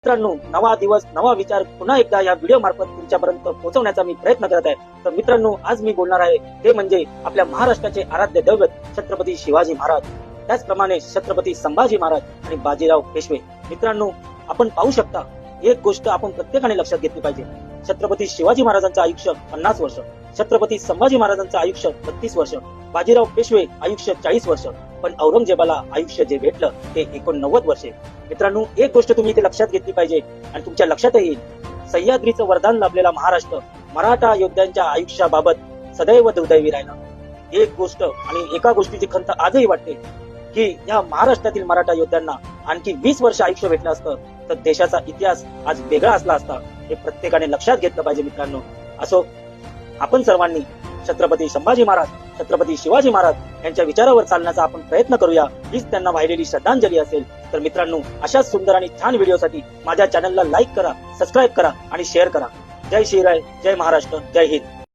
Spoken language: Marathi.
मित्रांनो, नवा दिवस नवा विचार पुन्हा एकदा या व्हिडिओ मार्फत तुमच्यापर्यंत पोहोचवण्याचा मी प्रयत्न करत आहे. तर मित्रांनो, आज मी बोलणार आहे ते म्हणजे आपल्या महाराष्ट्राचे आराध्य दैवत छत्रपती शिवाजी महाराज, त्याचप्रमाणे छत्रपती संभाजी महाराज आणि बाजीराव पेशवे. मित्रांनो, आपण पाहू शकता, एक गोष्ट आपण प्रत्येकाने लक्षात घेतली पाहिजे. छत्रपती शिवाजी महाराजांचं आयुष्य 50 वर्ष, छत्रपती संभाजी महाराजांचं आयुष्य 32 वर्ष, बाजीराव पेशवे आयुष्य 40 वर्ष, पण औरंगजेबाला आयुष्य जे भेटलं ते 89 वर्षे. मित्रांनो, एक गोष्ट तुम्ही इथे लक्षात घेतली पाहिजे आणि तुमच्या लक्षात येईल, सह्याद्रीचं वरदान लाभलेला महाराष्ट्र मराठा योद्ध्यांच्या आयुष्याबाबत सदैव दुर्दैवी राहिला. एक गोष्ट आणि एका गोष्टीची खंत आजही वाटते की या महाराष्ट्रातील मराठा योद्ध्यांना आणखी 20 वर्ष आयुष्य भेटलं असतं तर देशाचा इतिहास आज वेगळा असला असता. हे प्रत्येकाने लक्षात घेतलं पाहिजे. मित्रांनो, असो, आपण सर्वांनी छत्रपती संभाजी महाराज, छत्रपती शिवाजी महाराज यांच्या विचारावर चालण्याचा आपण प्रयत्न करूया. हीच त्यांना वाहिलेली श्रद्धांजली असेल. तर मित्रांनो, अशाच सुंदर आणि छान व्हिडिओसाठी माझ्या चॅनलला लाईक करा, सबस्क्राईब करा आणि शेअर करा. जय शिवराय, जय महाराष्ट्र, जय हिंद.